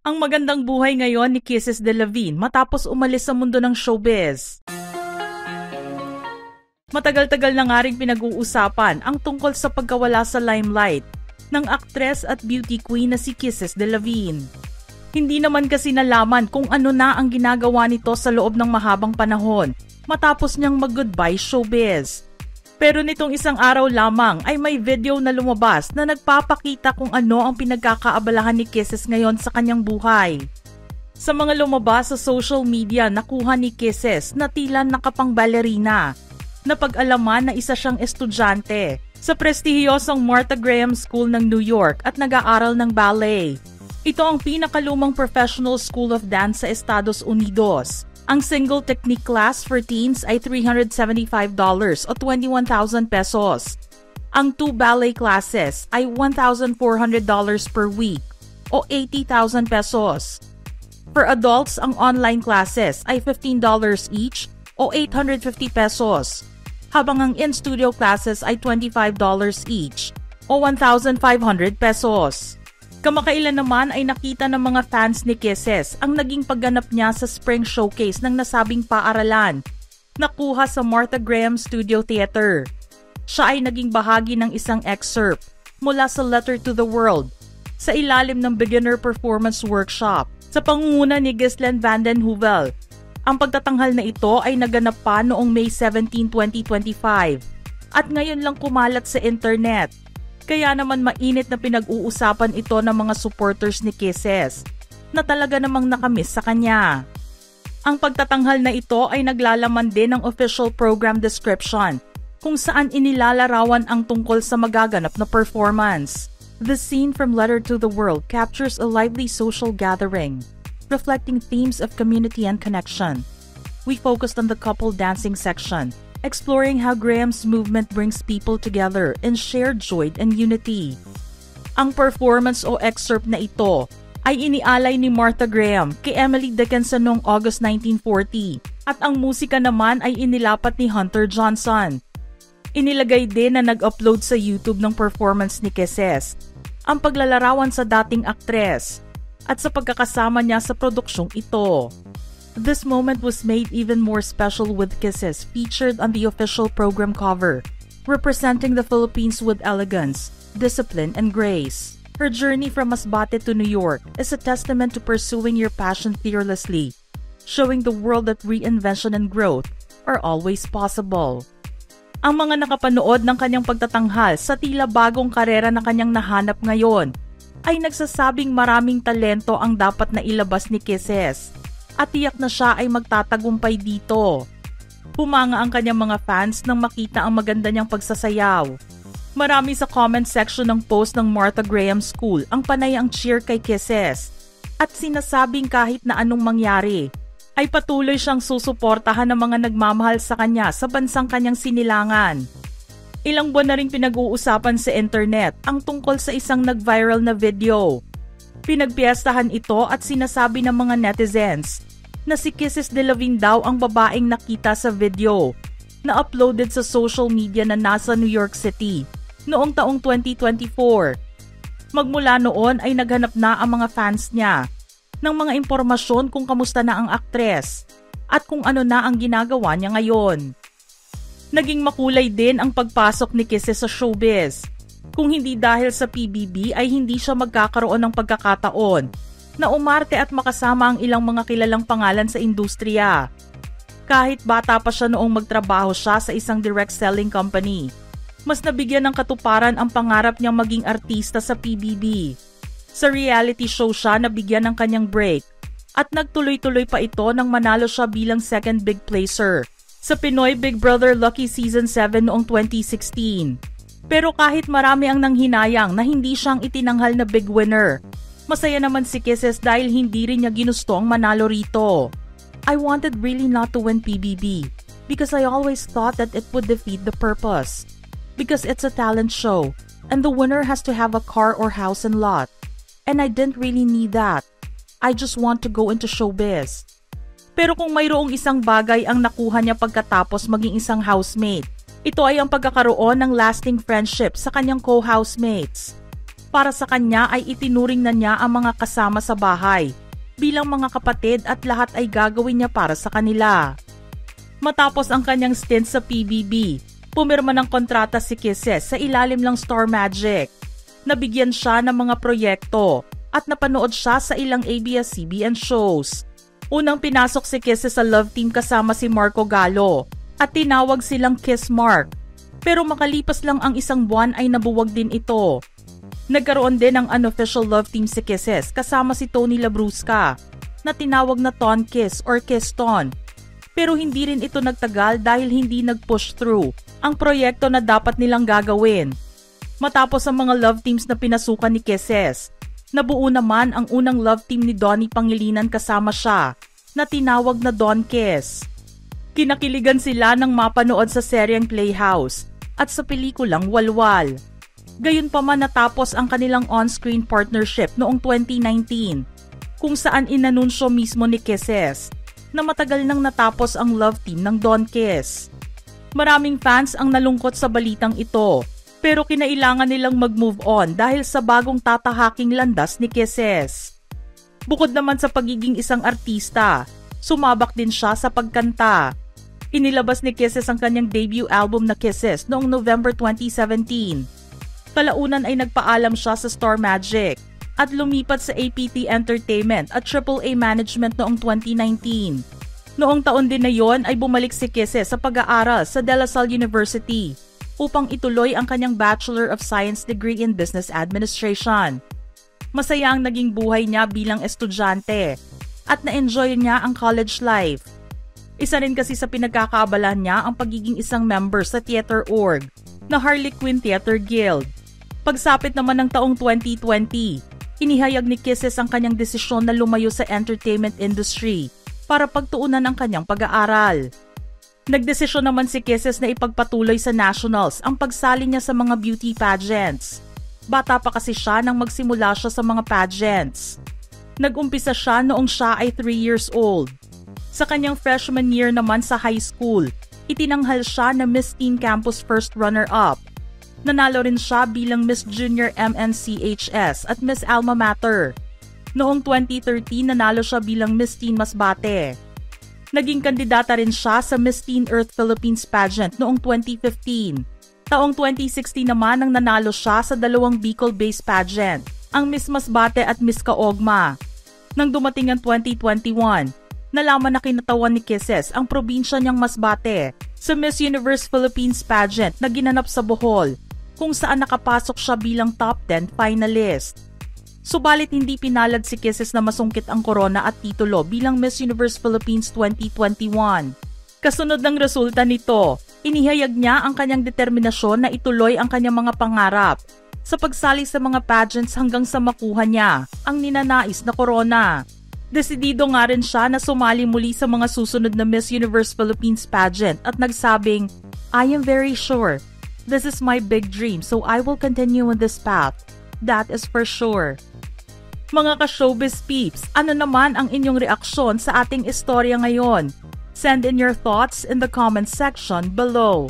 Ang magandang buhay ngayon ni Kisses Delavigne matapos umalis sa mundo ng showbiz. Matagal-tagal na nga rin pinag-uusapan ang tungkol sa pagkawala sa limelight ng aktres at beauty queen na si Kisses Delavigne. Hindi naman kasi nalaman kung ano na ang ginagawa nito sa loob ng mahabang panahon matapos niyang mag-goodbye showbiz. Pero nitong isang araw lamang ay may video na lumabas na nagpapakita kung ano ang pinagkakaabalahan ni Kisses ngayon sa kanyang buhay. Sa mga lumabas sa social media, nakuha ni Kisses na tila nakapang ballerina. Napag-alaman na isa siyang estudyante sa prestihiyosong Martha Graham School ng New York at nag-aaral ng ballet. Ito ang pinakalumang professional school of dance sa Estados Unidos. Ang single technique class for teens ay $375 o 21,000 pesos. Ang 2 ballet classes ay $1,400 per week o 80,000 pesos. For adults, ang online classes ay $15 each o 850 pesos. Habang ang in-studio classes ay $25 each o 1,500 pesos. Kamakailan naman ay nakita ng mga fans ni Kisses ang naging pagganap niya sa spring showcase ng nasabing paaralan, nakuha sa Martha Graham Studio Theater. Siya ay naging bahagi ng isang excerpt mula sa Letter to the World sa ilalim ng Beginner Performance Workshop sa pangunguna ni Ghislaine Van den Heuvel. Ang pagtatanghal na ito ay naganap pa noong May 17, 2025 at ngayon lang kumalat sa internet. Kaya naman mainit na pinag-uusapan ito ng mga supporters ni Kisses na talaga namang nakamiss sa kanya. Ang pagtatanghal na ito ay naglalaman din ng official program description kung saan inilalarawan ang tungkol sa magaganap na performance. The scene from Letter to the World captures a lively social gathering, reflecting themes of community and connection. We focused on the couple dancing section, exploring how Graham's movement brings people together in shared joy and unity. Ang performance o excerpt na ito ay inialay ni Martha Graham kay Emily Dickinson noong August 1940 at ang musika naman ay inilapat ni Hunter Johnson. Inilagay din na nag-upload sa YouTube ng performance ni Kisses ang paglalarawan sa dating aktres at sa pagkakasama niya sa produksyong ito. This moment was made even more special with Kisses featured on the official program cover, representing the Philippines with elegance, discipline, and grace. Her journey from Masbate to New York is a testament to pursuing your passion fearlessly, showing the world that reinvention and growth are always possible. Ang mga nakapanood ng kanyang pagtatanghal sa tila bagong karera na kanyang nahanap ngayon ay nagsasabing maraming talento ang dapat na ilabas ni Kisses. At tiyak na siya ay magtatagumpay dito. Humanga ang kanyang mga fans nang makita ang maganda niyang pagsasayaw. Marami sa comment section ng post ng Martha Graham School ang panay ang cheer kay Kisses at sinasabing kahit na anong mangyari ay patuloy siyang susuportahan ng mga nagmamahal sa kanya sa bansang kanyang sinilangan. Ilang buwan na rin pinag-uusapan sa internet ang tungkol sa isang nag-viral na video. Pinagpiestahan ito at sinasabi ng mga netizens na si Kisses Delavigne daw ang babaeng nakita sa video na uploaded sa social media na nasa New York City noong taong 2024. Magmula noon ay naghanap na ang mga fans niya ng mga impormasyon kung kamusta na ang aktres at kung ano na ang ginagawa niya ngayon. Naging makulay din ang pagpasok ni Kisses sa showbiz. Kung hindi dahil sa PBB ay hindi siya magkakaroon ng pagkakataon na umarte at makasama ang ilang mga kilalang pangalan sa industriya. Kahit bata pa siya noong magtrabaho siya sa isang direct selling company, mas nabigyan ng katuparan ang pangarap niyang maging artista sa PBB. Sa reality show siya nabigyan ng kanyang break at nagtuloy-tuloy pa ito nang manalo siya bilang second big placer sa Pinoy Big Brother Lucky Season 7 noong 2016. Pero kahit marami ang nanghinayang na hindi siyang itinanghal na big winner, masaya naman si Kisses dahil hindi rin niya ginustong manalo rito. I wanted really not to win PBB because I always thought that it would defeat the purpose. Because it's a talent show and the winner has to have a car or house and lot. And I didn't really need that. I just want to go into showbiz. Pero kung mayroong isang bagay ang nakuha niya pagkatapos maging isang housemate, ito ay ang pagkakaroon ng lasting friendship sa kanyang co-housemates. Para sa kanya ay itinuring na niya ang mga kasama sa bahay bilang mga kapatid at lahat ay gagawin niya para sa kanila. Matapos ang kanyang stint sa PBB, pumirma ng kontrata si Kisses sa ilalim ng Star Magic. Nabigyan siya ng mga proyekto at napanood siya sa ilang ABS-CBN shows. Unang pinasok si Kisses sa love team kasama si Marco Gallo at tinawag silang Kiss Mark. Pero makalipas lang ang isang buwan ay nabuwag din ito. Nagkaroon din ng unofficial love team si Kisses kasama si Tony Labrusca na tinawag na Ton Kiss or Kiss Ton. Pero hindi rin ito nagtagal dahil hindi nag-push through ang proyekto na dapat nilang gagawin. Matapos ang mga love teams na pinasukan ni Kisses, nabuo naman ang unang love team ni Donnie Pangilinan kasama siya na tinawag na Don Kiss. Kinakiligan sila nang mapanood sa seryeng Playhouse at sa pelikulang Walwal. Gayunpaman natapos ang kanilang on-screen partnership noong 2019 kung saan inanunsyo mismo ni Kisses na matagal nang natapos ang love team ng Don Kiss. Maraming fans ang nalungkot sa balitang ito pero kinailangan nilang mag-move on dahil sa bagong tatahaking landas ni Kisses. Bukod naman sa pagiging isang artista, sumabak din siya sa pagkanta. Inilabas ni Kisses ang kanyang debut album na Kisses noong November 2017. Kalaunan ay nagpaalam siya sa Star Magic at lumipat sa APT Entertainment at AAA Management noong 2019. Noong taon din na yon ay bumalik si Kisses sa pag-aaral sa De La Salle University upang ituloy ang kanyang Bachelor of Science degree in Business Administration. Masaya ang naging buhay niya bilang estudyante at na-enjoy niya ang college life. Isa rin kasi sa pinagkakaabalahan niya ang pagiging isang member sa theater org na Harley Quinn Theater Guild. Pagsapit naman ng taong 2020, inihayag ni Kisses ang kanyang desisyon na lumayo sa entertainment industry para pagtuunan ang kanyang pag-aaral. Nagdesisyon naman si Kisses na ipagpatuloy sa nationals ang pagsali niya sa mga beauty pageants. Bata pa kasi siya nang magsimula siya sa mga pageants. Nag-umpisa siya noong siya ay 3 years old. Sa kanyang freshman year naman sa high school, itinanghal siya na Miss Teen Campus First Runner-Up. Nanalo rin siya bilang Miss Junior MNCHS at Miss Alma Mater. Noong 2013, nanalo siya bilang Miss Teen Masbate. Naging kandidata rin siya sa Miss Teen Earth Philippines pageant noong 2015. Taong 2016 naman nang nanalo siya sa 2 Bicol-based pageant, ang Miss Masbate at Miss Kaogma. Nang dumating ang 2021, nalaman na kinatawan ni Kisses ang probinsya niyang Masbate sa Miss Universe Philippines pageant na ginanap sa Bohol, kung saan nakapasok siya bilang top 10 finalist. Subalit hindi pinalad si Kisses na masungkit ang korona at titulo bilang Miss Universe Philippines 2021. Kasunod ng resulta nito, inihayag niya ang kanyang determinasyon na ituloy ang kanyang mga pangarap sa pagsali sa mga pageants hanggang sa makuha niya ang ninanais na korona. Desidido nga rin siya na sumali muli sa mga susunod na Miss Universe Philippines pageant at nagsabing, "I am very sure. This is my big dream, so I will continue on this path. That is for sure." Mga ka-showbiz peeps, ano naman ang inyong reaksyon sa ating istorya ngayon? Send in your thoughts in the comment section below.